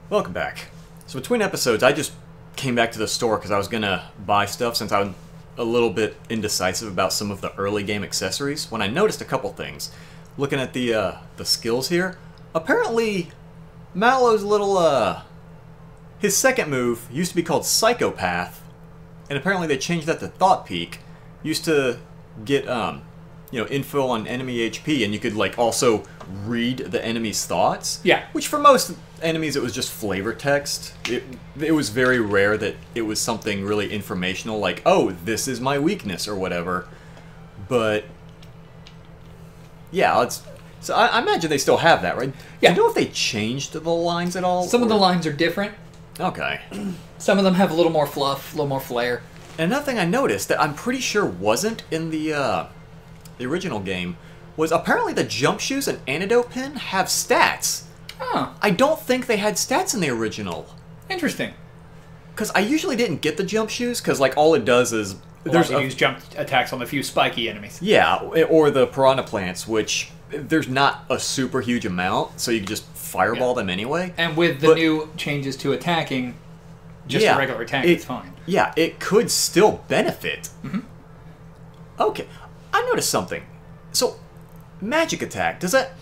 Welcome back. So between episodes, I just came back to the store because I was gonna buy stuff since I'm a little bit indecisive about some of the early game accessories. When I noticed a couple things, looking at the skills here, apparently Mallow's little his second move used to be called Psychopath, and apparently they changed that to Thought Peak. Used to get info on enemy HP, and you could like also read the enemy's thoughts. Yeah. Which for most enemies it was just flavor text. It was very rare that it was something really informational, like, oh, this is my weakness or whatever. But yeah, so I imagine they still have that, right? Yeah. Do you know if they changed the lines at all? Some of the lines are different. Okay. Some of them have a little more fluff, a little more flair. And another thing I noticed that I'm pretty sure wasn't in the original game was apparently the jump shoes and antidote pin have stats. Oh, I don't think they had stats in the original. interesting. Because I usually didn't get the jump shoes, because like all it does is... There's use jump attacks on the few spiky enemies. Yeah, or the piranha plants, which there's not a super huge amount, so you can just fireball them anyway. And with the new changes to attacking, just a regular attack is fine. Yeah, it could still benefit. Mm-hmm. Okay, I noticed something. So, magic attack, does that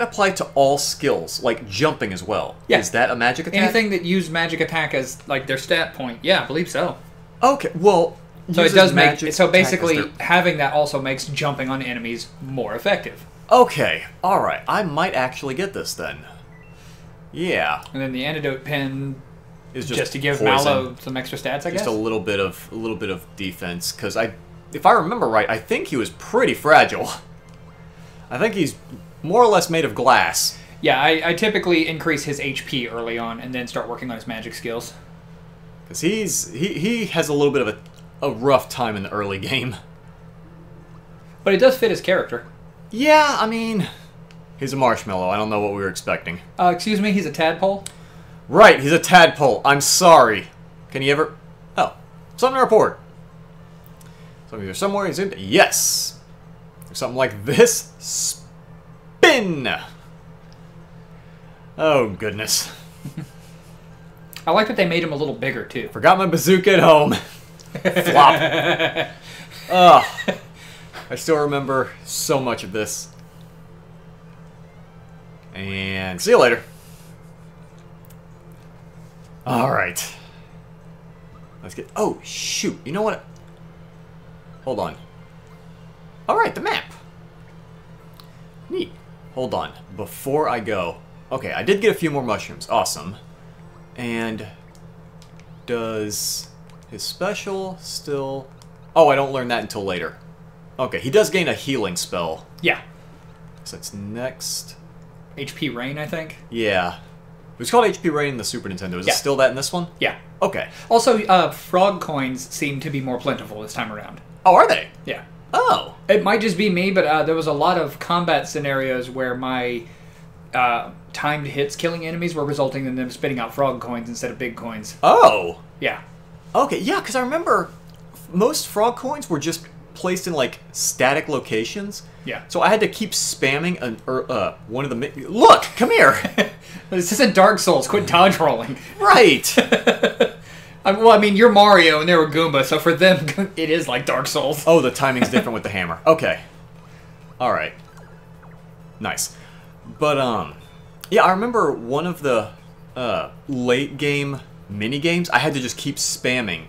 apply to all skills, like jumping as well? Yeah. Is that a magic attack? Anything that use magic attack as like their stat point, yeah, I believe so. Okay, well... So it does make... magic So attack basically, as their... having that also makes jumping on enemies more effective. Okay, alright, I might actually get this then. Yeah. And then the antidote pin Is just to give poison. Mallow some extra stats, I guess? Just a little bit of defense, because if I remember right, I think he was pretty fragile. I think he's more or less made of glass. Yeah, I typically increase his HP early on and then start working on his magic skills. Because he has a little bit of a rough time in the early game. But it does fit his character. Yeah, I mean, he's a marshmallow. I don't know what we were expecting. Excuse me, he's a tadpole? Right, he's a tadpole. I'm sorry. Can he ever... Oh, something to report. So either somewhere he's in... Yes! Something like this. Spin! Oh, goodness. I like that they made him a little bigger, too. Forgot my bazooka at home. Flop. Ugh. I still remember so much of this. And see you later. Alright. Let's get... Oh, shoot. You know what? Hold on. Alright, the map. Neat. Hold on. Before I go... Okay, I did get a few more mushrooms. Awesome. And... Does his special still... Oh, I don't learn that until later. Okay, he does gain a healing spell. Yeah. So it's next... HP Rain, I think? Yeah. It was called HP Rain in the Super Nintendo. Is it still that in this one? Yeah. Okay. Also, frog coins seem to be more plentiful this time around. Oh, are they? Yeah. Oh. It might just be me, but there was a lot of combat scenarios where my timed hits killing enemies were resulting in them spitting out frog coins instead of big coins. Oh. Yeah. Okay, yeah, because I remember most frog coins were just placed in, like, static locations. Yeah. So I had to keep spamming one of the... Look! Come here! This isn't Dark Souls. Quit dodge rolling. Right! Well, I mean, you're Mario and they were Goomba, so for them, it is like Dark Souls. Oh, the timing's different with the hammer. Okay. Alright. Nice. But, yeah, I remember one of the late game mini-games, I had to just keep spamming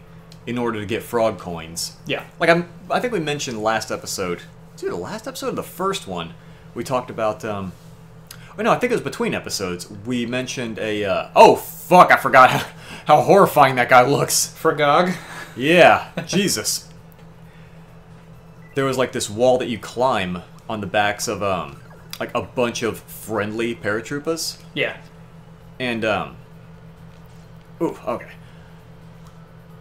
in order to get frog coins. Yeah. Like, I think we mentioned last episode... Was it the last episode or the first one? We talked about, Oh, no, I think it was between episodes. We mentioned a, Oh, fuck, I forgot how horrifying that guy looks. Fragog. Yeah, Jesus. There was, like, this wall that you climb on the backs of, like, a bunch of friendly paratroopers. Yeah. And, Ooh, okay.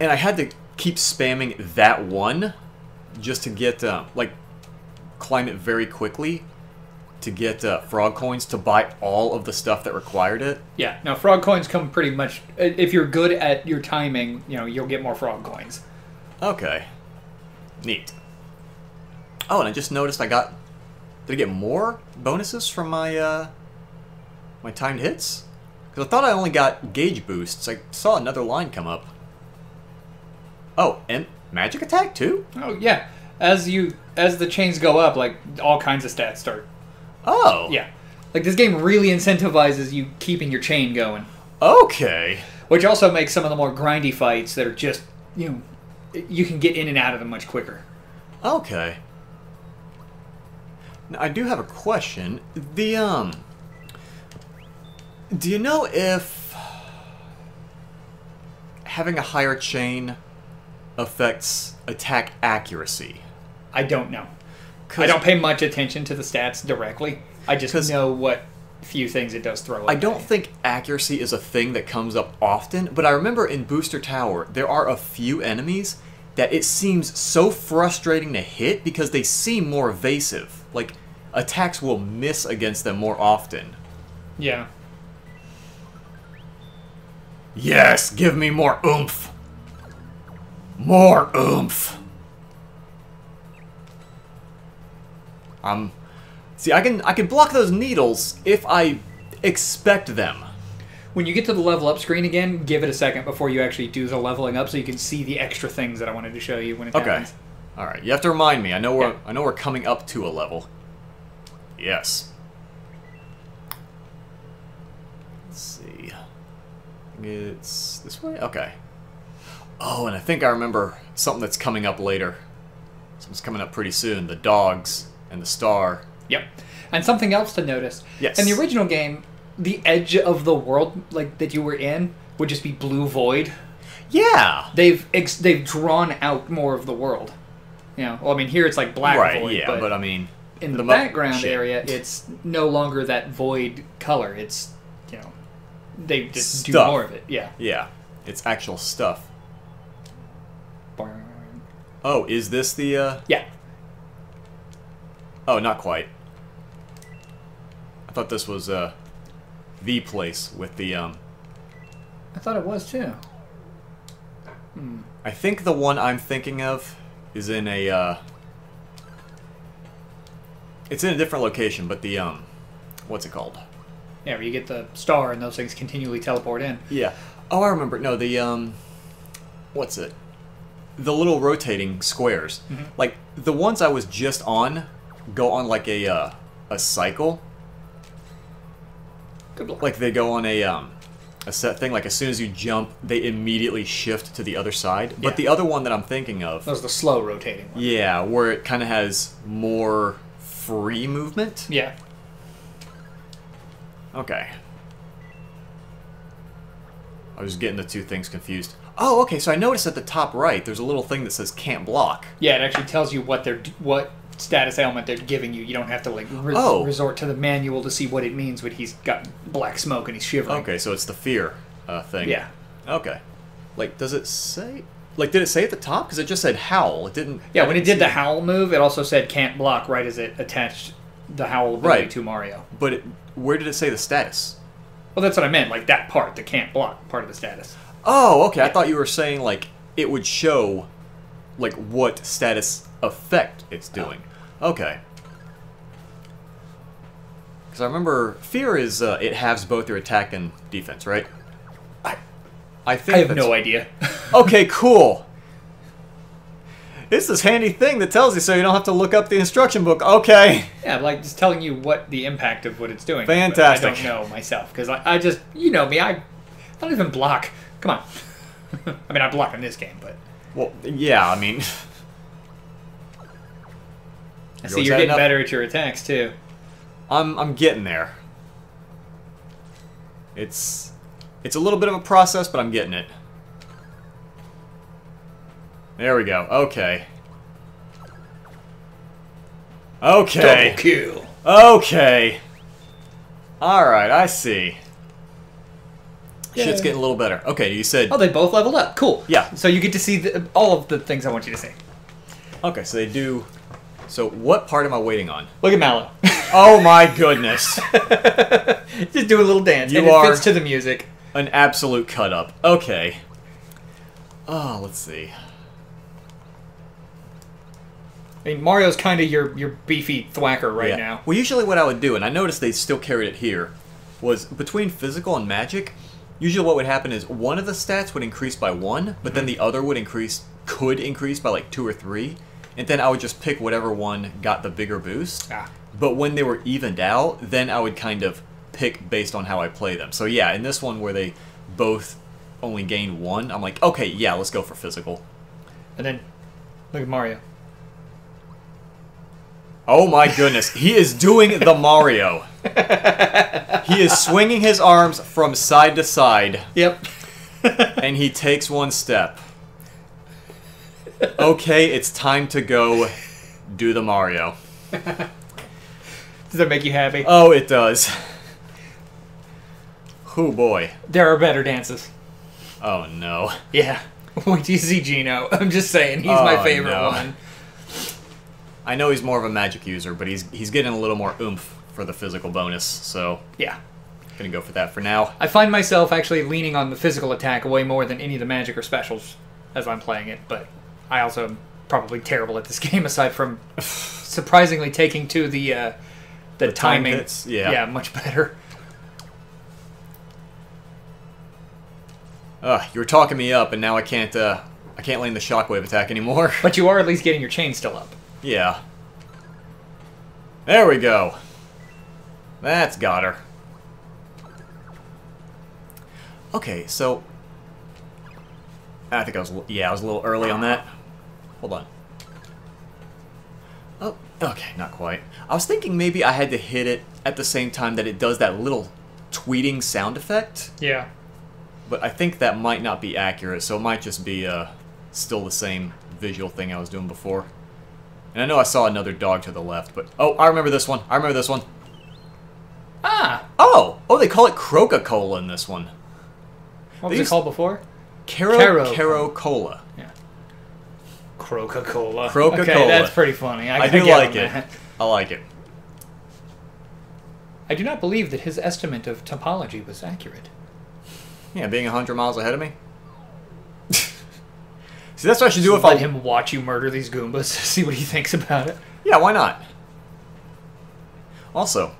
And I had to keep spamming that one just to get, like, climb it very quickly to get frog coins to buy all of the stuff that required it. Yeah. Now, frog coins come pretty much... If you're good at your timing, you'll get more frog coins. Okay. Neat. Oh, and I just noticed I got... Did I get more bonuses from my, my timed hits? Because I thought I only got gauge boosts. I saw another line come up. Oh, and magic attack too? Oh yeah. As the chains go up, like all kinds of stats start. Oh. Yeah. Like this game really incentivizes you keeping your chain going. Okay. Which also makes some of the more grindy fights that are just, you can get in and out of them much quicker. Okay. Now, I do have a question. Do you know if having a higher chain affects attack accuracy? I don't know. I don't pay much attention to the stats directly. I just know what few things it does throw. I don't think accuracy is a thing that comes up often, but I remember in Booster Tower, there are a few enemies that it seems so frustrating to hit because they seem more evasive. Like, attacks will miss against them more often. Yeah. Yes, give me more oomph. More oomph. See, I can block those needles if I expect them. When you get to the level up screen again, give it a second before you actually do the leveling up so you can see the extra things that I wanted to show you when it happens. All right, you have to remind me. I know we're coming up to a level. Yes. Let's see. It's this way? Okay. Oh, and I think I remember something that's coming up later. Something's coming up pretty soon. The dogs and the star. Yep. And something else to notice. Yes. In the original game, the edge of the world that you were in would just be blue void. Yeah. They've drawn out more of the world. Well, I mean, here it's like black void. Right, yeah, but I mean... In the background area, it's no longer that void color. It's, they just stuff. do more of it. Yeah. Yeah. It's actual stuff. Oh, is this the, Yeah. Oh, not quite. I thought this was, the place with the, I thought it was, too. I think the one I'm thinking of is in a, it's in a different location, but the, what's it called? Yeah, where you get the star and those things continually teleport in. Yeah. Oh, I remember. No, the, what's it? The little rotating squares. Mm-hmm. Like, the ones I was just on go on, like, a cycle. Good luck. Like, they go on a set thing. Like, as soon as you jump, they immediately shift to the other side. Yeah. But the other one that I'm thinking of... That was the slow rotating one. Yeah, where it kind of has more free movement. Yeah. Okay. I was getting the two things confused. Oh, okay, so I noticed at the top right, there's a little thing that says can't block. Yeah, it actually tells you what status ailment they're giving you. You don't have to, like, resort to the manual to see what it means when he's got black smoke and he's shivering. Okay, so it's the fear thing. Yeah. Okay. Like, does it say... Like, did it say at the top? Because it just said howl. It didn't... Yeah, when it did the howl move, it also said can't block right as it attached the howl ability to Mario. But where did it say the status? Well, that's what I meant, like that part, the can't block part of the status. Oh, okay. I thought you were saying, like, it would show, like, what status effect it's doing. Okay. Because I remember fear is, it halves both your attack and defense, right? I think I have no idea. Okay, cool. It's this handy thing that tells you so you don't have to look up the instruction book. Okay. Yeah, like just telling you what the impact of what it's doing. Fantastic. I don't know myself because I just, you know me, I don't even block. Come on. I mean, I block in this game, but. Well, yeah, I mean. I see you're getting better at your attacks too. I'm getting there. It's a little bit of a process, but I'm getting it. There we go. Okay. Okay. Double kill. Okay. Alright, I see. Yay. Shit's getting a little better. Okay, you said... Oh, they both leveled up. Cool. Yeah. So you get to see all of the things I want you to see. Okay, so they do... So what part am I waiting on? Look at Mallow. Oh my goodness. Just do a little dance. You and are it fits to the music. An absolute cut-up. Okay. Oh, let's see. I mean, Mario's kind of your beefy thwacker right now. Well, usually what I would do, and I noticed they still carried it here, was between physical and magic. Usually, what would happen is one of the stats would increase by 1, but then the other could increase by like 2 or 3, and then I would just pick whatever one got the bigger boost. Ah. But when they were evened out, then I would kind of pick based on how I play them. So yeah, in this one where they both only gain 1, I'm like, okay, yeah, let's go for physical. And then, look at Mario. Oh my goodness, he is doing the Mario. He is swinging his arms from side to side. Yep. And he takes one step. Okay, it's time to go do the Mario. Does that make you happy? Oh, it does. Oh boy. There are better dances. Oh no. Yeah. Wait till you see Gino. I'm just saying, he's my favorite no. one. I know he's more of a magic user, but he's getting a little more oomph for the physical bonus, so Yeah. gonna go for that for now. I find myself actually leaning on the physical attack way more than any of the magic or specials as I'm playing it, but I also am probably terrible at this game aside from surprisingly taking to the timing. Time hits, yeah. Yeah, much better. You were talking me up, and now I can't land the shockwave attack anymore. But you are at least getting your chain still up. Yeah. There we go. That's got her. Okay, so I think I was a little early on that. Hold on. Oh, okay, not quite. I was thinking maybe I had to hit it at the same time that it does that little tweeting sound effect. Yeah. But I think that might not be accurate, so it might just be still the same visual thing I was doing before. And I know I saw another dog to the left, but... Oh, I remember this one. Ah! Oh, they call it Croca-Cola in this one. What was it called before? Caro-Cola. Yeah. Croca-Cola. Croca-Cola. Okay, that's pretty funny. I do like it. I like it. I do not believe that his estimate of topology was accurate. Yeah, being 100 miles ahead of me. See, that's what I should do Just if let him watch you murder these Goombas, see what he thinks about it. Yeah, why not? Also,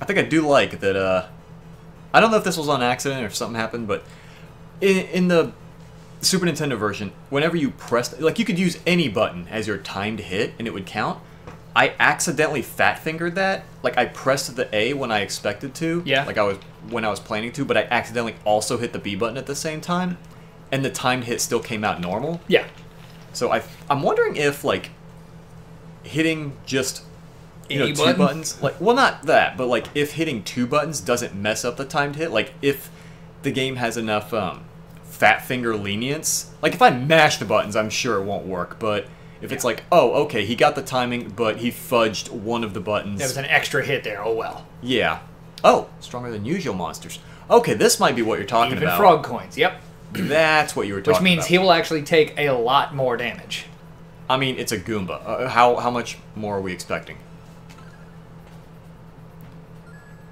I think I do like that, I don't know if this was on accident or if something happened, but in the Super Nintendo version, whenever you pressed... Like, you could use any button as your timed hit, and it would count. I accidentally fat-fingered that. Like, I pressed the A when I expected to. Yeah. Like, when I was planning to, but I accidentally also hit the B button at the same time. And the timed hit still came out normal. Yeah. So I'm wondering if, like, hitting just... Any two buttons, like, well, not that, but like if hitting 2 buttons doesn't mess up the timed hit, like if the game has enough fat finger lenience, like if I mash the buttons, I'm sure it won't work. But if it's like, oh, okay, he got the timing, but he fudged one of the buttons. There was an extra hit there. Oh well. Yeah. Oh, stronger than usual monsters. Okay, this might be what you're talking Even about. frog coins. Yep. That's what you were talking about. Which means he will actually take a lot more damage. I mean, it's a Goomba. How much more are we expecting?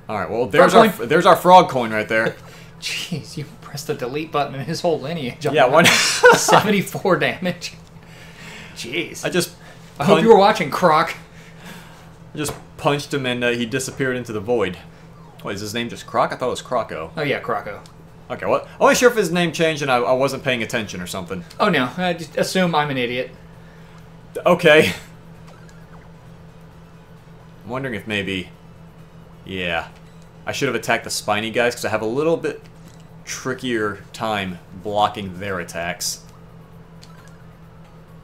Alright, well, there's our frog coin right there. Jeez, you pressed the delete button and his whole lineage. Yeah, why not? 74 damage. Jeez. I hope you were watching, Croc. I just punched him and he disappeared into the void. What, is his name just Croc? I thought it was Croco. Oh yeah, Croco. Okay, well, I wasn't sure if his name changed and I wasn't paying attention or something. Oh no, I just assume I'm an idiot. Okay. I'm wondering if maybe... Yeah. I should have attacked the spiny guys because I have a little bit trickier time blocking their attacks.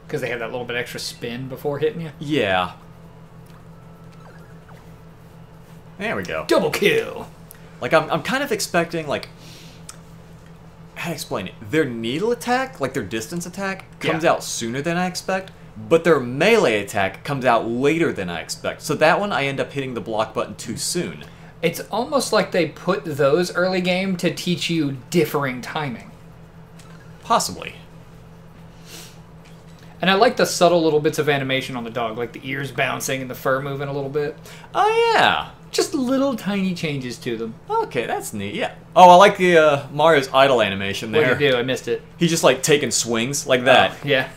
Because they had that little bit extra spin before hitting you? Yeah. There we go. Double kill! Like, I'm kind of expecting, like... How to explain it? Their needle attack, like their distance attack, comes out sooner than I expect, but their melee attack comes out later than I expect. So that one, I end up hitting the block button too soon. It's almost like they put those early game to teach you differing timing. Possibly. And I like the subtle little bits of animation on the dog, like the ears bouncing and the fur moving a little bit. Oh, yeah. Just little tiny changes to them. Okay, that's neat, yeah. Oh, I like the Mario's idle animation there. What did you do? I missed it. He's just, like, taking swings like that. Oh, yeah.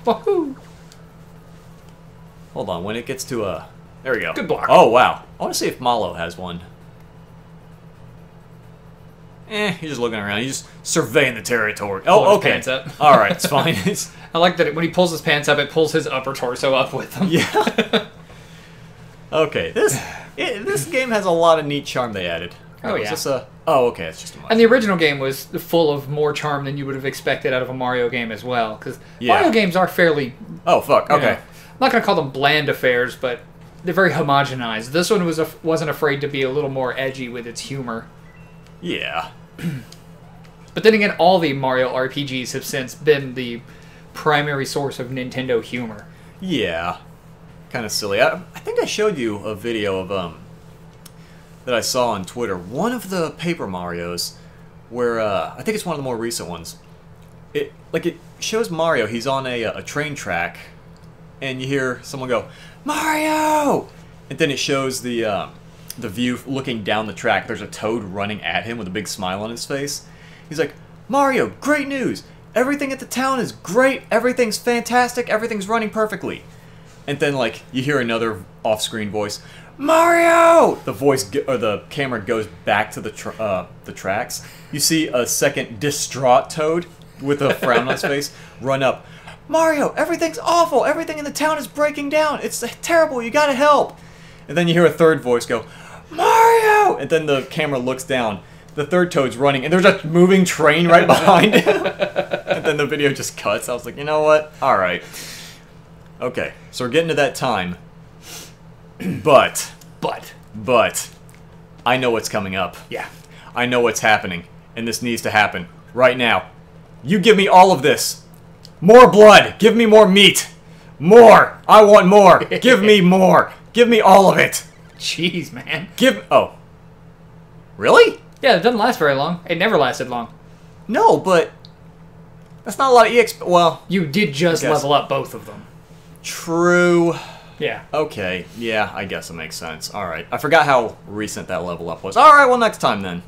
Woohoo! Hold on, when it gets to a... There we go. Good block. Oh, wow. I want to see if Malo has one. you're just looking around. You're just surveying the territory. Pulling Oh, his okay. pants up. All right, it's fine. I like that when he pulls his pants up, it pulls his upper torso up with him. Yeah. Okay, this game has a lot of neat charm they added. Oh, Is yeah. this a... Oh, okay, it's just a And the original game was full of more charm than you would have expected out of a Mario game as well. Because Yeah. Mario games are fairly... Oh, fuck, you okay. know, I'm not going to call them bland affairs, but they're very homogenized. This one wasn't afraid to be a little more edgy with its humor. Yeah. But then again, all the Mario RPGs have since been the primary source of Nintendo humor. Yeah. Kind of silly. I think I showed you a video of, that I saw on Twitter. One of the Paper Marios, where, I think it's one of the more recent ones. It shows Mario, he's on a train track, and you hear someone go, Mario! And then it shows the view looking down the track. There's a Toad running at him with a big smile on his face. He's like, Mario, great news! Everything at the town is great, everything's fantastic, everything's running perfectly. And then, like, you hear another off-screen voice, Mario! The camera goes back to the tracks. You see a second distraught Toad with a frown on his face run up. Mario, everything's awful. Everything in the town is breaking down. It's terrible. You gotta help. And then you hear a third voice go, Mario! And then the camera looks down. The third Toad's running, and there's a moving train right behind him. And then the video just cuts. I was like, you know what? All right. Okay, so we're getting to that time. But, I know what's coming up. Yeah. I know what's happening, and this needs to happen right now. You give me all of this. More blood. Give me more meat. More. I want more. Give me more. Give me all of it. Jeez, man. Oh. Really? Yeah, it doesn't last very long. It never lasted long. No, but that's not a lot of EXP. Well, You did just I guess. level up both of them. true. Yeah. Okay. Yeah, I guess it makes sense. All right. I forgot how recent that level up was. All right, well, next time then.